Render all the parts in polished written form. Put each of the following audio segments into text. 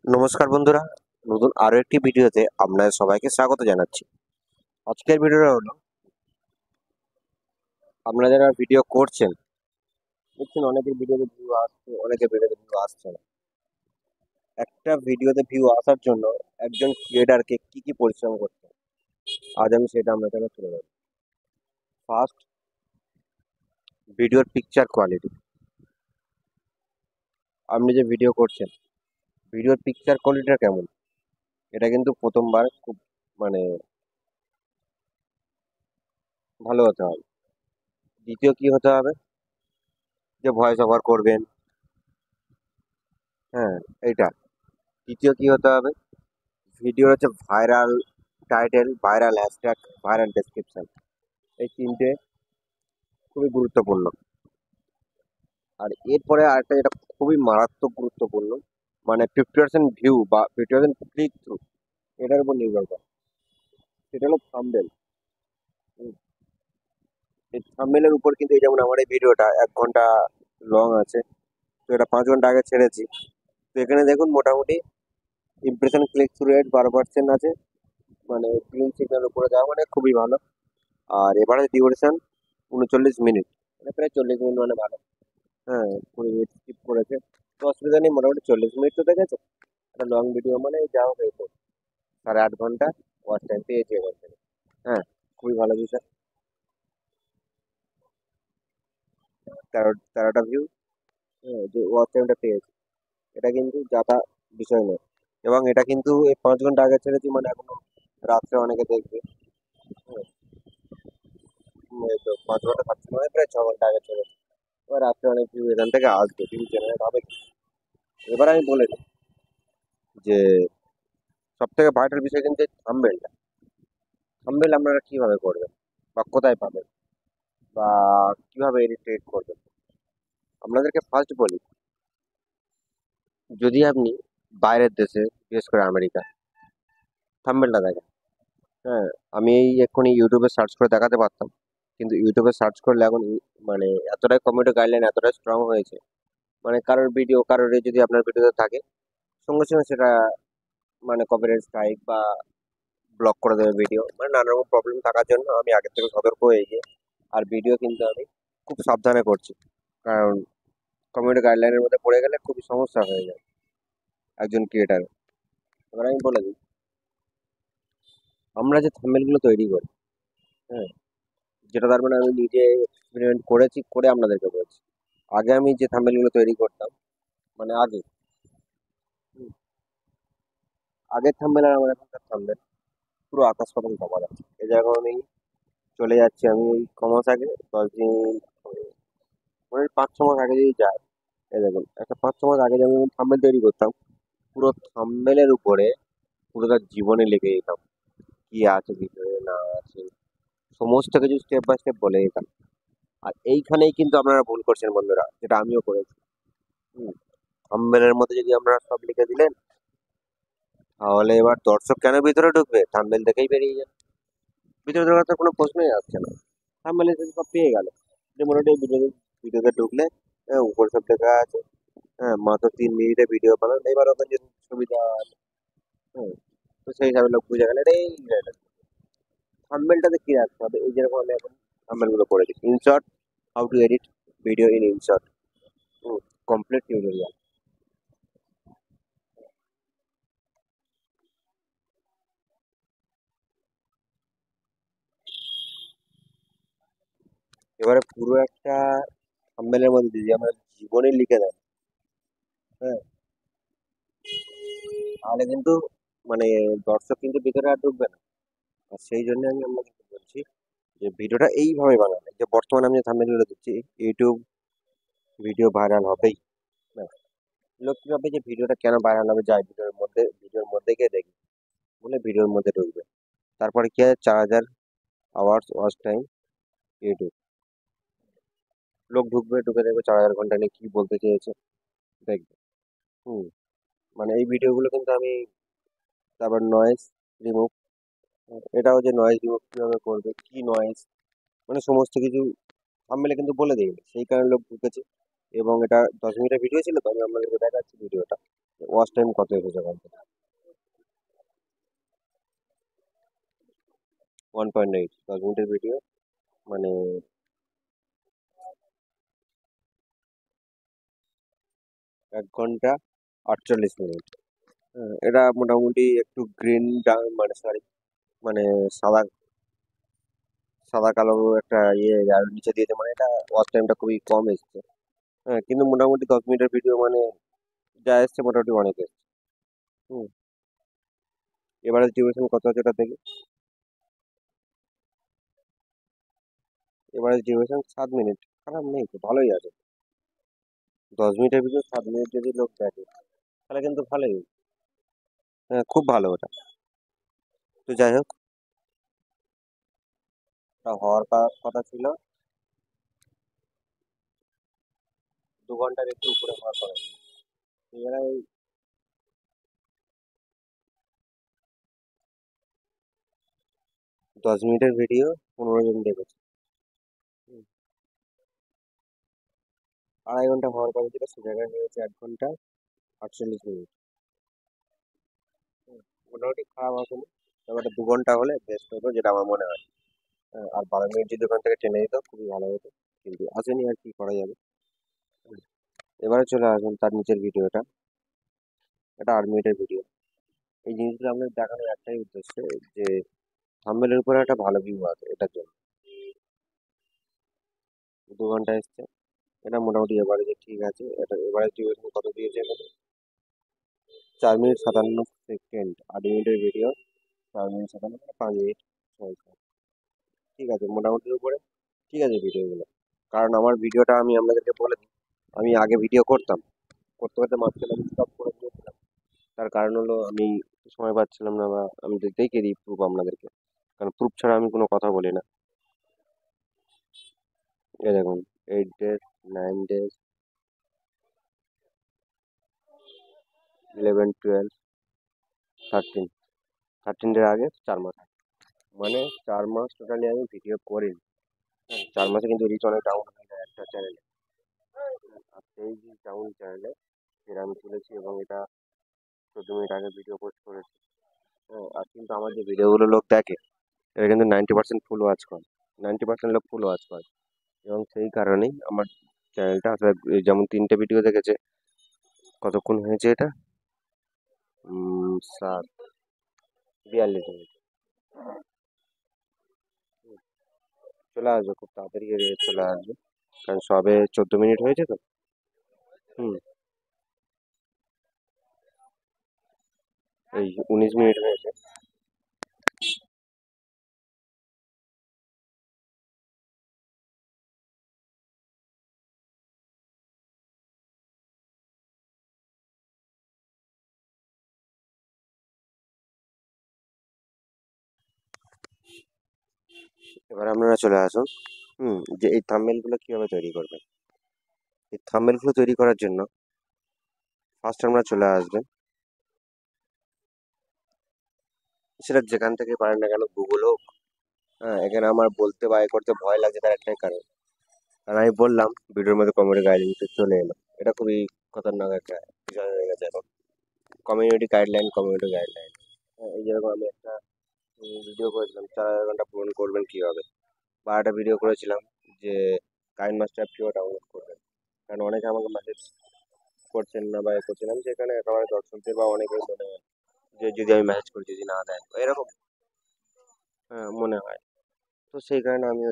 নমস্কার বন্ধুরা, নতুন আরো একটি ভিডিওতে আপনাদের সবাইকে স্বাগত জানাচ্ছি। আজকের ভিডিওটা হলো, আপনারা যারা ভিডিও করছেন, দেখছেন অনেকের ভিডিওতে ভিউ আসছে, অনেকের ভিডিওতে ভিউ আসছে না। একটা ভিডিওতে ভিউ আসার জন্য একজন ক্রিয়েটারকে কি কি পরিশ্রম করতে হয়, আজ আমি সেটা আপনার কাছে তুলে ধরবো। ফার্স্ট, ভিডিওর পিকচার কোয়ালিটি। আপনি যে ভিডিও করছেন, ভিডিওর পিকচার কোয়ালিটিটা কেমন, এটা কিন্তু প্রথমবার খুব মানে ভালো হতে হবে। দ্বিতীয় কি হতে হবে, যে ভয়েস ওভার করবেন, হ্যাঁ এইটা। তৃতীয় কি হতে হবে, ভিডিওর হচ্ছে viral title, viral hashtag, viral description, এই তিনটে খুবই গুরুত্বপূর্ণ। আর এরপরে আরেকটা যেটা খুবই মারাত্মক গুরুত্বপূর্ণ, মানে 50% ভিউ বা 50% ক্লিক থ্রু, এটার উপর নির্ভর করে, সেটা হলো থাম্বনেল। এই থাম্বনেলের উপর কিন্তু, এই যেমন আমার এই ভিডিওটা 1 ঘন্টা লং আছে, তো এটা 5 ঘন্টা আগে ছেড়েছি। তো এখানে দেখুন মোটামুটি ইমপ্রেশন ক্লিক থ্রু রেট 12% আছে, মানে গ্রিন সিগন্যাল উপরে দেওয়া, মানে খুবই ভালো। আর এবারে ডিউরেশন 39 মিনিট, মানে প্রায় 40 মিনিট, মানে ভালো। হ্যাঁ, 20 মিনিট স্কিপ করেছে, তো অসুবিধা নেই, মোটামুটি 40 মিনিট তো দেখেছে। একটা লং ভিডিও মানে যা হোক এই তো 8.5 ঘন্টা ওয়াচ টাইম পেয়েছে এবার থেকে। হ্যাঁ, খুবই ভালো বিষয়। 13টা ভিউ, হ্যাঁ, যে ওয়াচ টাইমটা পেয়েছে, এটা কিন্তু যাতা বিষয় নয়। এবং এটা কিন্তু এই 5 ঘন্টা আগে ছেড়েছি, মানে এখনো রাত্রে অনেকে দেখবে। হ্যাঁ, এই তো 5 ঘন্টা থাকছে, মানে প্রায় 6 ঘন্টা আগে ছেড়েছি। এবার রাত্রে অনেক ভিউ এখান থেকে আসবে, ভিউ জেনারেট হবে। এবার আমি বলে দিই যে সব থেকে ভাইটাল বিষয় কিন্তু থাম্বনেলটা। থাম্বনেল আপনারা কিভাবে করবেন বা কোথায় পাবেন বা কিভাবে এডিট করবেন, আপনাদেরকে ফার্স্ট বলি, যদি আপনি বাইরের দেশে, বিশেষ করে আমেরিকা, থাম্বনেলটা দেখেন। হ্যাঁ, আমি এই এক্ষুনি ইউটিউবে সার্চ করে দেখাতে পারতাম, কিন্তু ইউটিউবে সার্চ করলে এখন মানে এতটাই কমিউনিটি গাইডলাইন এতটাই স্ট্রং হয়েছে, মানে কারোর ভিডিও, কারোর যদি আপনার ভিডিওতে থাকে, সঙ্গে সঙ্গে সেটা মানে কপিরাইট স্ট্রাইক বা ব্লক করে দেবে ভিডিও, মানে নানা রকম প্রবলেম থাকার জন্য আমি আগের থেকে সতর্ক হয়ে গিয়ে আর ভিডিও কিন্তু আমি খুব সাবধানে করছি। কারণ কমিউনিটি গাইডলাইনের মধ্যে পড়ে গেলে খুবই সমস্যা হয়ে যায় একজন ক্রিয়েটার। এবার আমি বলে দিই, আমরা যে থাম্বনেলগুলো তৈরি করি, হ্যাঁ, যেটা তার মানে আমি নিজে এক্সপেরিমেন্ট করেছি, করে আপনাদেরকে বলছি। আগে আমি যে থাম্বনেলগুলো তৈরি করতাম, মানে আগে, হুম, আগের থাম্বনেল আর আমার এখনকার থাম্বনেল পুরো আকাশ পাতাল তফাৎ আছে। এই জায়গায় আমি চলে যাচ্ছি, আমি এই কমাস আগে 10 দিন, মানে 5-6 মাস আগে যদি যাই, এই দেখুন একটা 5-6 মাস আগে যেমন থাম্বনেল তৈরি করতাম, পুরো থাম্বনেলের উপরে পুরো তার জীবনে লিখে দিতাম, কি আছে ভিতরে না আছে, সমস্ত কিছু স্টেপ বাই স্টেপ বলে দিতাম। আর এইখানেই কিন্তু আপনারা ভুল করছেন বন্ধুরা, যেটা আমিও করেছি। থাম্বনেলের মধ্যে যদি আপনারা সব লিখে দিলেন, তাহলে এবার দর্শক কেন ভিতরে ঢুকবে, থাম্বনেল দেখেই বেরিয়ে যাবে। ভিতরে ঢোকার তো কোনো প্রশ্নই আসছে না, থাম্বনেলে যদি সব পেয়ে গেল, যে মোটামুটি ভিডিওতে ঢুকলে, হ্যাঁ, উপরে সব লেখা আছে। হ্যাঁ, মাত্র 3 মিনিটে ভিডিও বানান, এবার ওখানে যে ছবি দেওয়া আছে, হ্যাঁ, তো সেই হিসাবে লোক বুঝে গেলে এই থাম্বনেলটাতে কি রাখতে হবে। এই যেরকম আমি এখন থাম্বনেল গুলো করে দিই, InShot, how to edit video in InShot, complete tutorial. এবারে পুরো একটা থাম্বনেলের মধ্যে যদি আমরা জীবনে লিখে দেন, হ্যাঁ, তাহলে কিন্তু মানে দর্শক কিন্তু ভিতরে আর ঢুকবে না। আর সেই জন্য আমি আপনাকে বলছি যে ভিডিওটা এইভাবে বানাবে, যে বর্তমানে আমি যে থাম্বনেলগুলো দিচ্ছি, ইউটিউব ভিডিও ভাইরাল হবেই না। লোক কি ভাবে যে ভিডিওটা কেন ভাইরাল হবে, যায় ভিডিওর মধ্যে গিয়ে দেখবে, বলে ভিডিওর মধ্যে ঢুকবে। তারপরে কি হয়, 4,000 আওয়ার্স ওয়াচ টাইম ইউটিউব, লোক ঢুকবে, ঢুকে দেখবে 4,000 ঘন্টা নিয়ে কি বলতে চেয়েছে, দেখবে। হুম, মানে এই ভিডিওগুলো কিন্তু আমি, তারপর নয়েজ রিমুভ, এটাও যে নয়েজ রিমুভ কিভাবে করবে, কি নয়েজ, মানে সমস্ত কিছু থাম্বনেলে কিন্তু বলে দিই, সেই কারণে লোক ঢুকেছে। এবং এটা 10 মিনিটের ভিডিও ছিল, তো আমি আপনাদেরকে দেখাচ্ছি ভিডিওটা, ওয়াচ টাইম কত এসেছে বলতো? 1.8, 10 মিনিটের ভিডিও, মানে 1 ঘন্টা 48 মিনিট। হ্যাঁ, এটা মোটামুটি একটু গ্রিন, মানে সরি, মানে সাদা সাদা কালো একটা ইয়ে আর নিচে দিয়েছে, মানে এটা ওয়াচ টাইমটা খুবই কম এসছে। হ্যাঁ, কিন্তু মোটামুটি 10 মিনিটের ভিডিও, মানে যা এসছে মোটামুটি অনেক এসছে। হুম। এবারে ডিউরেশন কত আছে এটা দেখি। এবারে ডিউরেশন 7 মিনিট, খারাপ নেই তো, ভালোই আছে। 10 মিনিটের ভিডিও 7 মিনিট যদি লোক দেখে তাহলে কিন্তু ভালোই। হ্যাঁ, খুব ভালো ওটা। তো যাই হোক, তা হওয়ার কথা ছিল 2 ঘন্টার একটু উপরে হওয়ার কথা ছিল। এবারে ওই 10 মিনিটের ভিডিও 15 জন দেখেছে। হুম, 2.5 ঘন্টা হওয়ার কথা ছিল, সে জায়গায় হয়েছে 1 ঘন্টা 48 মিনিট। হুম, মোটামুটি খারাপ আসেনি। তবে এটা 2 ঘন্টা হলে বেস্ট হতো, যেটা আমার মনে হয়। হ্যাঁ, আর 12 মিনিট যদি ওখান থেকে টেনে দিত খুবই ভালো হতো, কিন্তু আসেনি, আর কি করা যাবে। হুম, এবারে চলে আসুন তার নিচের ভিডিওটা। এটা 8 মিনিটের ভিডিও। এই জিনিসগুলো আপনাদের দেখানোর একটাই উদ্দেশ্য, যে থাম্বনেলের উপরে একটা ভালো ভিউ আছে এটার জন্য। 2 ঘন্টা এসছে, এটা মোটামুটি এভারেজে ঠিক আছে। এটা এভারেজ ডিউরেশন কত দিয়েছে এখানে? 4 মিনিট 57 সেকেন্ড। 8 মিনিটের ভিডিও, 4 মিনিট 57, 5 মিনিট 6 সেকেন্ড। ঠিক আছে, মোটামুটির উপরে ঠিক আছে ভিডিওগুলো। কারণ আমার ভিডিওটা আমি আপনাদেরকে বলে দিই, আমি আগে ভিডিও করতাম, করতে করতে মাঝখানে আমি স্টপ করে দিয়েছিলাম। তার কারণ হলো আমি সময় পাচ্ছিলাম না, বা আমি দেখিয়ে দিই প্রুফ আপনাদেরকে, কারণ প্রুফ ছাড়া আমি কোনো কথা বলি না। এই দেখুন, 8 ডেজ, 9 ডেজ, 11, 12, 13 ডের আগে 4 মাস, মানে 4 মাস টোটালি আমি ভিডিও করিনি। হ্যাঁ, 4 মাসে কিন্তু রিচ অনেক ডাউন হয়ে যায় একটা চ্যানেলে। আর সেই ডাউন চ্যানেলে ফের আমি তুলেছি, এবং এটা 14 মিনিট আগে ভিডিও পোস্ট করেছি। হ্যাঁ, আর কিন্তু আমার যে ভিডিওগুলো লোক দেখে, এটা কিন্তু 90% ফুল ওয়াচ করে, 90% লোক ফুল ওয়াচ করে। এবং সেই কারণেই আমার চ্যানেলটা আসলে, এই যেমন 3টে ভিডিও দেখেছে, কতক্ষণ হয়েছে এটা, 42 মিনিট। হুম, চলে আসবে খুব তাড়াতাড়ি, চলে আসবে, কারণ সবে 14 মিনিট হয়েছে তো। হুম, এই 19 মিনিট হয়েছে। এবার আপনারা চলে আসুন, যে এই থাম্বনেলগুলো কিভাবে তৈরি করবেন। এই থাম্বনেলগুলো তৈরি করার জন্য ফার্স্ট আপনারা চলে আসবেন, সেটা যেখান থেকে পারেন না কেন, গুগল হোক। হ্যাঁ, এখানে আমার বলতে বা এ করতে ভয় লাগছে, তার একটাই কারণ, কারণ আমি বললাম ভিডিওর মধ্যে কমিউনিটি গাইডলাইন চলে এলো। এটা খুবই খতরনাক একটা বিষয় হয়ে গেছে এখন, কমিউনিটি গাইডলাইন। এই যেরকম আমি একটা ভিডিও করেছিলাম, 4,000 ঘন্টা পূরণ করবেন কিভাবে, বা একটা ভিডিও করেছিলাম যে কাইন মাস্টার প্রিয় ডাউনলোড করবেন। কারণ অনেকে আমাকে মেসেজ করছেন না, বা এ করছেন, আমি সেখানে একেবারে দর্শকদের বা অনেকের মনে হয় যে যদি আমি মেসেজ করি যদি না দেয়, এরকম মনে হয়। তো সেই কারণে আমি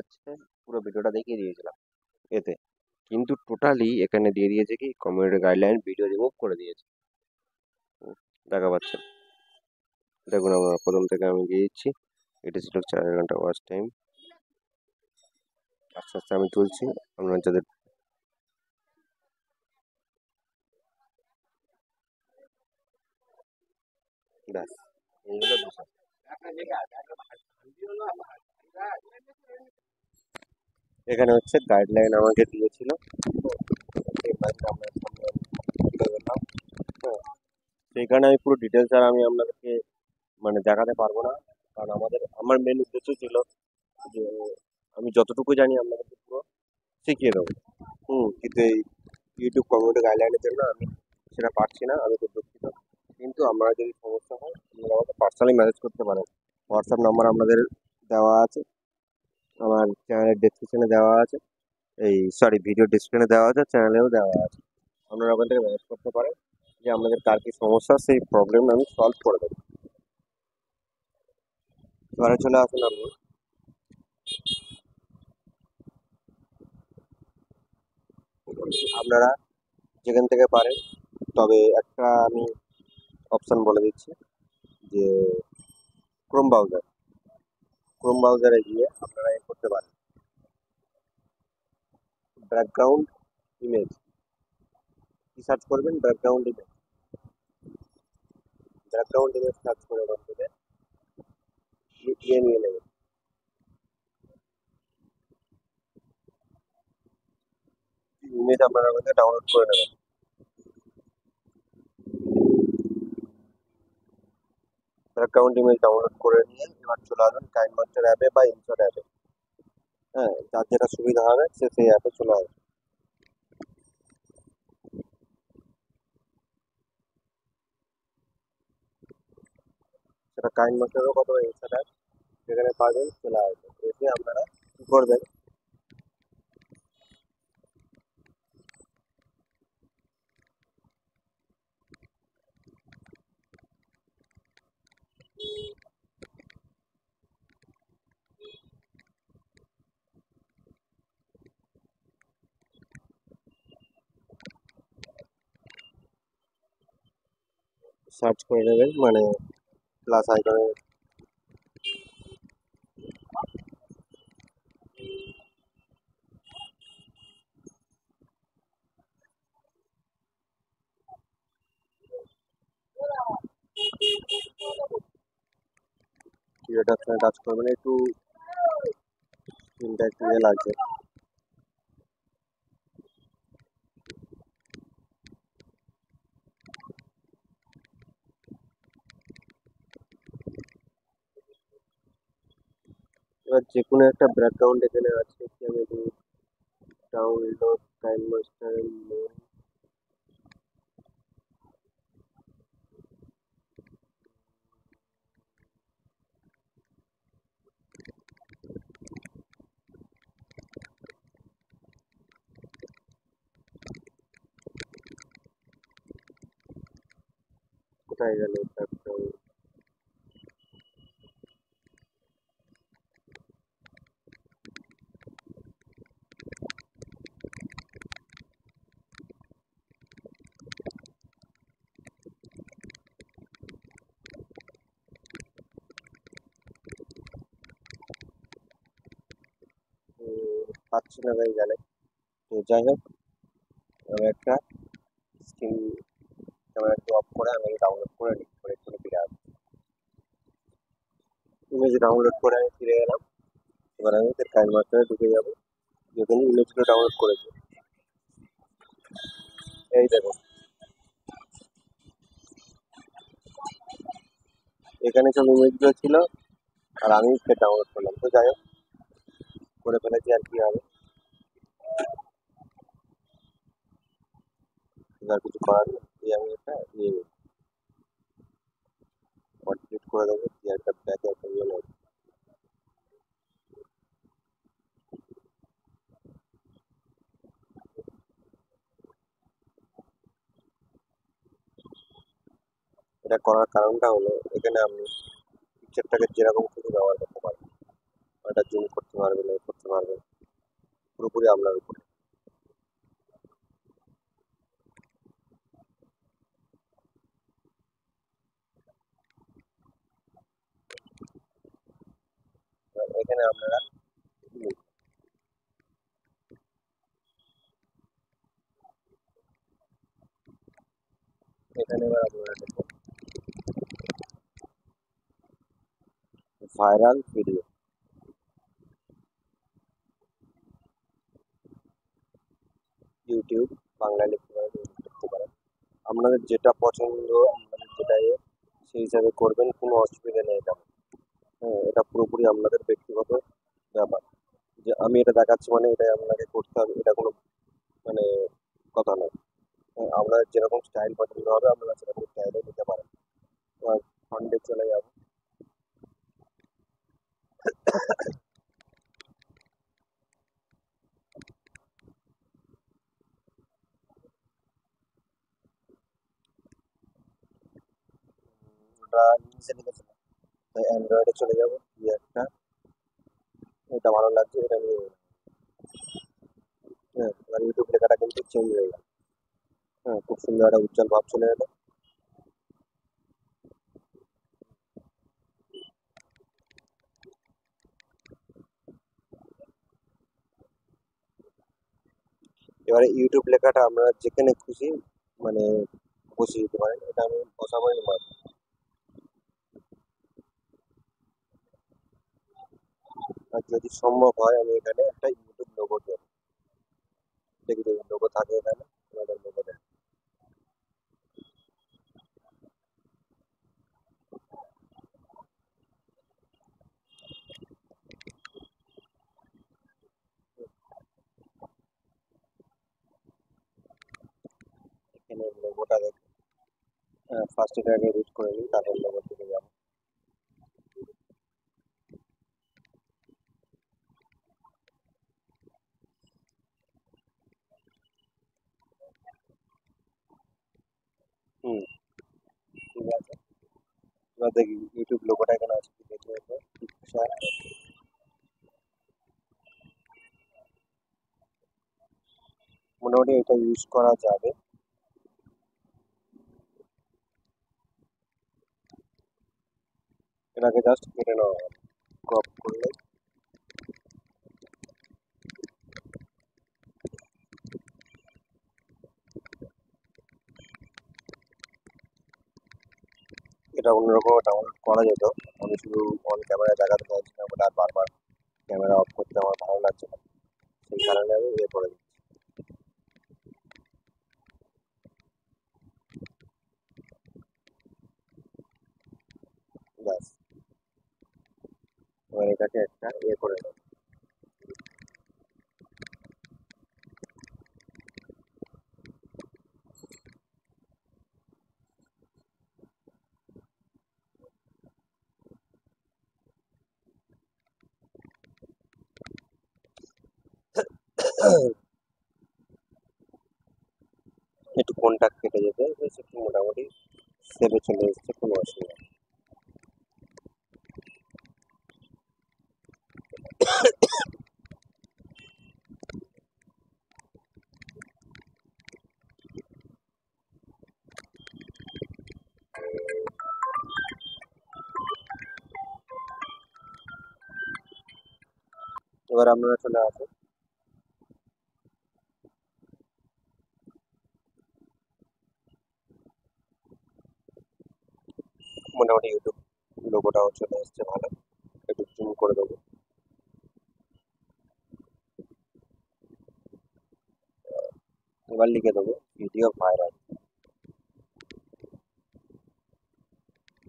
পুরো ভিডিওটা দেখিয়ে দিয়েছিলাম এতে, কিন্তু টোটালি এখানে দিয়ে দিয়েছে কি কমিউনিটি গাইডলাইন, ভিডিও রিমুভ করে দিয়েছে। হুম, দেখা পাচ্ছে, দেখুন আমরা প্রথম থেকে আমি দিয়ে দিচ্ছি। এটা ছিল 4 ঘন্টা ওয়াচ টাইম। আস্তে আস্তে আমি তুলছি, আপনার যাদের ব্যাস, এইগুলো বিষয়। এখানে গাইডলাইন আমাকে দিয়েছিল, সেই গাইডলাইন আপনার সামনে আমি তুলে ধরলাম। হ্যাঁ, সেই কারণে আমি পুরো ডিটেলস আর আমি আপনাদেরকে মানে দেখাতে পারবো না, কারণ আমার মেন উদ্দেশ্য ছিল যে আমি যতটুকু জানি আপনাদেরকে পুরো শিখিয়ে দেবো। কিন্তু এই ইউটিউব কমিউনিটি গাইডলাইনের জন্য আমি সেটা পারছি না, আমি খুব দুঃখিত। কিন্তু আমরা যদি সমস্যা হয় আপনারা আমাকে পার্সোনালি মেসেজ করতে পারেন। হোয়াটসঅ্যাপ নাম্বার আপনাদের দেওয়া আছে, আমার চ্যানেলের ডেসক্রিপশনে দেওয়া আছে, এই সরি ভিডিও ডেসক্রিপশনে দেওয়া আছে, চ্যানেলেও দেওয়া আছে। আপনারা ওখান থেকে মেসেজ করতে পারেন যে আপনাদের কার কি সমস্যা, সেই প্রবলেম আমি সলভ করে দেবো। ঘরে চলে আসুন আপনি। আপনারা যেখান থেকে পারেন, তবে একটা আমি অপশন বলে দিচ্ছি যে ক্রোম ব্রাউজারে গিয়ে আপনারা এ করতে পারেন, ব্যাকগ্রাউন্ড ইমেজ। কি সার্চ করবেন? ব্যাকগ্রাউন্ড ইমেজ সার্চ করে ওখান থেকে নিয়ে নেবেন। ইমেজ আপনারা ওখান থেকে ডাউনলোড করে নেবেন। ব্যাকগ্রাউন্ড ইমেজ ডাউনলোড করে নিয়ে এবার চলে আসবেন কাইনমাস্টার অ্যাপে বা ইনশট অ্যাপে। হ্যাঁ, যার যেটা সুবিধা হবে সে সেই অ্যাপে চলে আসবে। সেটা কাইনমাস্টার হোক অথবা ইনশট অ্যাপ, সেখানে পাবেন, চলে আসবে। এসে আপনারা কি করবেন, সার্চ করে নেবেন, মানে প্লাস আইকনে। ভিডিওটা টাচ করবেন, একটু স্ক্রিনটা একটু লাগছে। এবার যে কোনো একটা ব্যাকগ্রাউন্ড এখানে আছে, কি আমি ডাউনলোড কাইনমাস্টার মেন। কোথায় গেল ব্যাকগ্রাউন্ড? পাচ্ছি না ভাই গেলে। তো যাই হোক, আমি একটা স্ক্রিন ক্যামেরা একটু অফ করে আমি ডাউনলোড করে নিই, করে একটু ফিরে আসবো। ইমেজ ডাউনলোড করে আমি ফিরে এলাম। এবার আমি কাইনমাস্টারে ঢুকে যাবো, যেখানে ইমেজগুলো ডাউনলোড করেছি। এই দেখুন, এখানে সব ইমেজগুলো ছিল, আর আমি ডাউনলোড করলাম। তো যাই হোক, করে ফেলেছি, আর কি হবে, আর কিছু করার নেই। এই আমি একটা ডিলিট করে দেবো, দিয়ে একটা ব্যাকে একটা নেবো। এটা করার কারণটা হলো, এখানে আপনি পিকচারটাকে যেরকম খুশি ব্যবহার করতে পারবেন। এটা জুম করতে পারবেন, এ করতে পারবেন, পুরোপুরি আপনার উপরে। এখানে আপনারা এখানে এবার আপনারা দেখুন ভাইরাল ভিডিও, ইউটিউব বাংলায় লিখতে পারেন, লিখতে পারেন। আপনাদের যেটা পছন্দ, আপনাদের যেটা সেই হিসাবে করবেন, কোনো অসুবিধা নেই এটা। হ্যাঁ, এটা পুরোপুরি আপনাদের ব্যক্তিগত ব্যাপার। যে আমি এটা দেখাচ্ছি মানে এটাই আপনাকে করতে হবে, এটা কোনো মানে কথা নয়। আপনার যেরকম স্টাইল পছন্দ হবে আপনারা সেরকম স্টাইলে নিতে পারেন। এবার ফন্টে চলে যাব। ওটা নিচে লিখেছিলাম, তাই অ্যান্ড্রয়েডে চলে যাব। কি একটা এটা ভালো লাগছে, এটা নিয়ে নিলাম। হ্যাঁ, এবার ইউটিউব লেখাটা কিন্তু চেঞ্জ হয়ে গেল। হ্যাঁ, খুব সুন্দর একটা উজ্জ্বল ভাব চলে এলো। এবারে ইউটিউব লেখাটা আপনারা যেখানে খুশি মানে বসিয়ে দিতে পারেন, এটা আমি বসাবোই না। আর যদি সম্ভব হয় আমি এখানে একটা ইউটিউব লোগো দেবো। দেখি যদি লোগো থাকে এখানে, আমাদের লোগো দেয়। এখানে লোগোটা দেখি। ফার্স্ট এটাকে রুট করে নিই, তারপর লোগোর দিকে যাবো। হুম, ঠিক আছে। এবার দেখি ইউটিউব লোগোটা এখানে আছে কি, দেখি একবার। পিকচার, মোটামুটি এটা ইউজ করা যাবে। এটাকে জাস্ট কেটে নেওয়া হবে, ক্রপ করলে। এটা অন্যরকম ডাউনলোড করা যেত, আমি শুধু অন ক্যামেরা দেখাতে চাইছিলাম বলে আর বারবার ক্যামেরা অফ করতে আমার ভালো লাগছে না, সেই কারণে আমি ইয়ে করে দিই। ব্যাস, এবার এটাকে একটা ইয়ে করে নেব। একটু কোনটা কেটে যেতে বেশ একটু মোটামুটি সেভে চলে এসছে, কোনো অসুবিধা নেই। এবার আপনারা চলে আসুন। মোটামুটি ইউটিউব লোগোটাও চলে এসছে ভালো, একটু জুম করে দেবো। এবার লিখে দেবো ভিডিও ভাইরাল,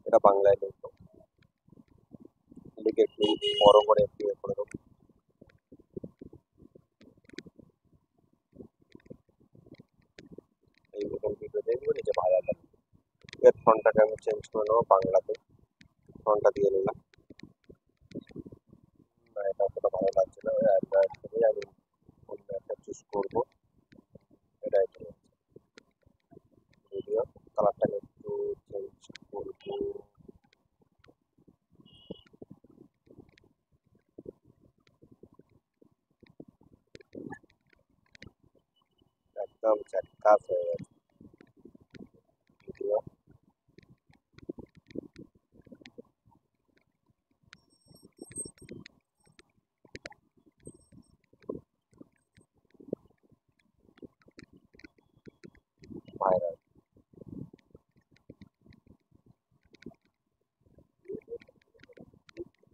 এটা বাংলায় লিখবো। লিখে একটু বড় করে একটু ইয়ে করে দেবো। এই রকম ভিডিও দেখবো, নিজে ভাইরাল হবে। এর ফন্টটাকে আমি চেঞ্জ করে নেবো বাংলাতে, ফন্টটা দিয়ে নিলাম। না, এটা অতটা ভালো লাগছে না, ওই অ্যান্ড্রয়েড থেকে আমি অন্য একটা চুজ করবো। এটা একটু ভিডিও কালারটাকে একটু চেঞ্জ করবো। একদম ঝাক্কাস হয়ে গেছে ভিডিও ভাইরাল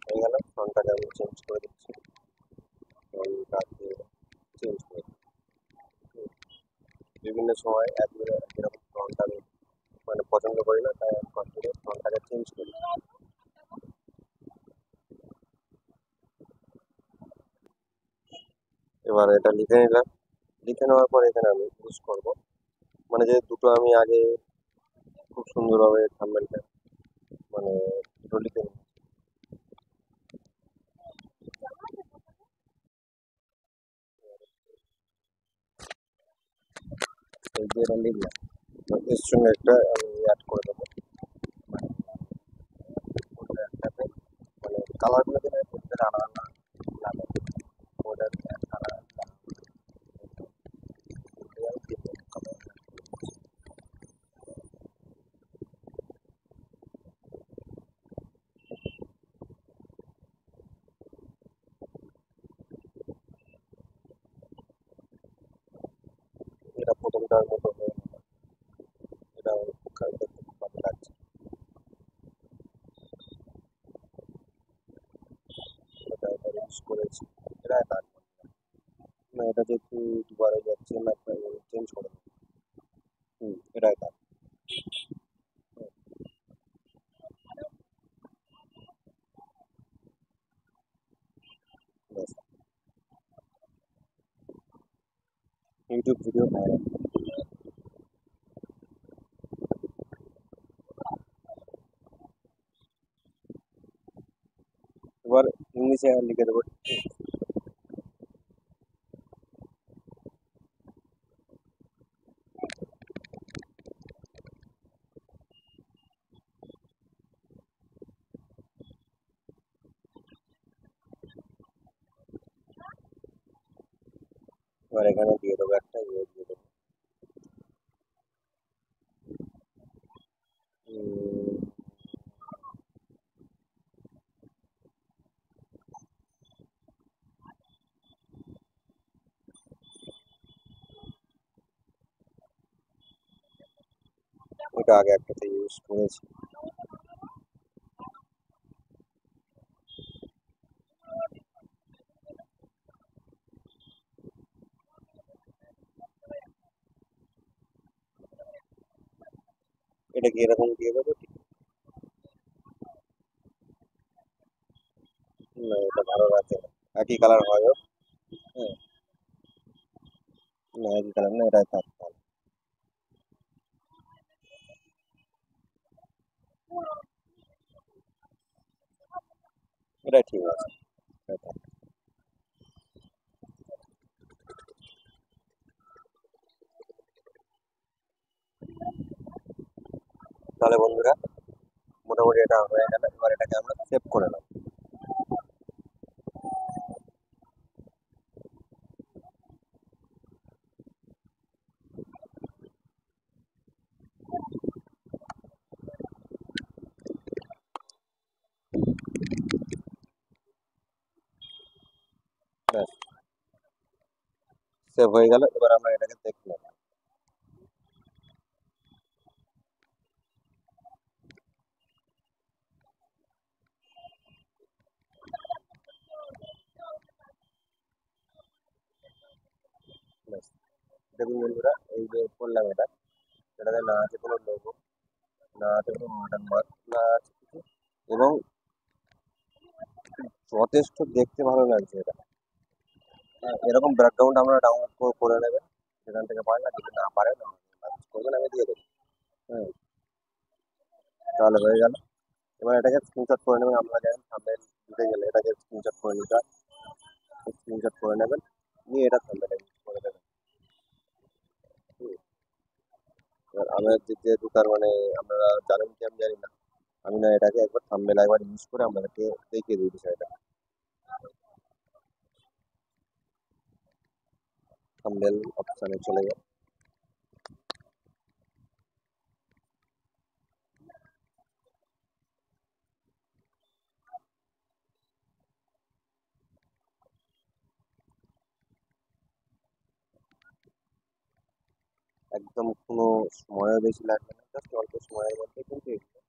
হয়ে গেল। ফন্টটাকে আমি চেঞ্জ করে দিচ্ছি, ফন্টটাকে চেঞ্জ করে দিচ্ছি। বিভিন্ন সময় যেরকম ফন্ট আমি মানে পছন্দ করি না, তাই আমি কন্টিনিউ ফন্টটাকে চেঞ্জ করি। এবার এটা লিখে নিলাম। লিখে নেওয়ার পর এখানে আমি ইউজ করবো মানে যে দুটো আমি আগে খুব সুন্দরভাবে থাম্বনেলটা মানে দুটো লিখে নিই। এই যে এটা লিখলাম, তো এর সঙ্গে একটা আমি অ্যাড করে দেবো, মানে কোনটা একটাতে মানে কালারগুলো যেন প্রত্যেকটা আলাদা আলাদা লাগে, ওটার কালার এটা প্রথমটার মতো হয়ে গেল। এটা দেখতে খুব ভালো লাগছে। এটা ইউজ করেছি, এটা কাজ না, এটা যেহেতু দুবার হয়ে যাচ্ছে না, চেঞ্জ করে দেবো। এটাই কাজ। ব্যাস, ইউটিউব ভিডিও ভাইরাল। এবার ইংলিশে লিখে দেবো। এবার এখানে দিয়ে দেবো একটা ইয়ে দিয়ে দেবো। উম, ওটা আগে একটাতে ইউজ করেছি। এটা কি এরকম দিয়ে দেবো ঠিক? না, এটা ভালো লাগছে না। একই কালার হয় হোক। হ্যাঁ, না একই কালার না, এটাই থাক তাহলে। এটাই ঠিক আছে, এটাই থাক। তাহলে বন্ধুরা, মোটামুটি এটা হয়ে গেল। এবার এটাকে আমরা সেভ করে নেব। ব্যাস, সেভ হয়ে গেল। এবার আমরা এটাকে দেখে নেব। ব্যাস, দেখুন বন্ধুরা, এই যে করলাম এটা, এটাতে না আছে কোনো লোগো, না আছে কোনো ওয়াটারমার্ক, না আছে কিছু, এবং যথেষ্ট দেখতে ভালো লাগছে এটা। হ্যাঁ, এরকম ব্যাকগ্রাউন্ড আমরা ডাউনলোড করে নেবেন সেখান থেকে, পারেন না যদি না পারেন করবেন, আমি দিয়ে দেবো। হ্যাঁ, তাহলে হয়ে গেল। এবার এটাকে স্ক্রিনশট করে নেবেন। আপনারা জানেন থাম্বনেল দিতে গেলে এটাকে স্ক্রিনশট করে নিতে হয়। স্ক্রিনশট করে নেবেন, নিয়ে এটা থাম্বনেলে ইউজ করে দেবেন। হুম, এবার আমার যেহেতু তার মানে আপনারা জানেন কি আমি জানি না, আমি না এটাকে একবার থাম্বনেল একবার ইউজ করে আপনাদেরকে দেখিয়ে দিই বিষয়টা। থাম্বনেল অপশানে চলে যায়। একদম কোনো সময়ও বেশি লাগবে না, জাস্ট অল্প সময়ের মধ্যে কিন্তু এগুলো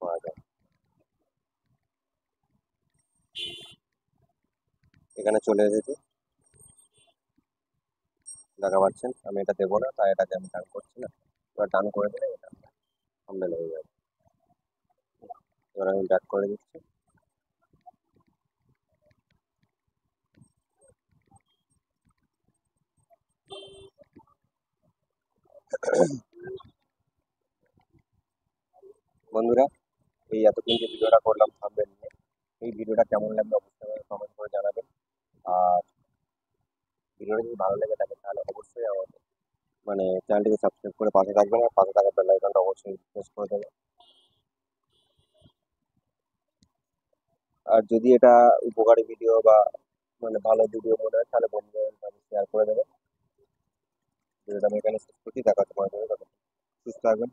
করা যায়। এখানে চলে এসেছে, দেখা পাচ্ছেন। আমি এটা দেবো না, তাই এটাকে আমি ডান করছি না। এবার ডান করে দিলে এটা থাম্বনেল হয়ে যাবে। এবার আমি ব্যাক করে দিচ্ছি। বন্ধুরা, এই এতক্ষণ যে ভিডিওটা করলাম থাম্বনেল নিয়ে, এই ভিডিওটা কেমন লাগলো অবশ্যই কমেন্ট করে জানাবেন। আর ভিডিওটা যদি ভালো লেগে থাকে তাহলে অবশ্যই আমাদের চ্যানেলটিকে সাবস্ক্রাইব করে পাশে থাকবেন, আর পাশে থাকা বেল আইকনটা অবশ্যই প্রেস করে দেবেন। আর যদি এটা উপকারী ভিডিও বা ভালো ভিডিও মনে হয় তাহলে বন্ধুদের সাথে শেয়ার করে দেবেন। ভিডিওটা আমি এখানে শেষ করছি, দেখা হচ্ছে পরের ভিডিওতে। সুস্থ থাকবেন।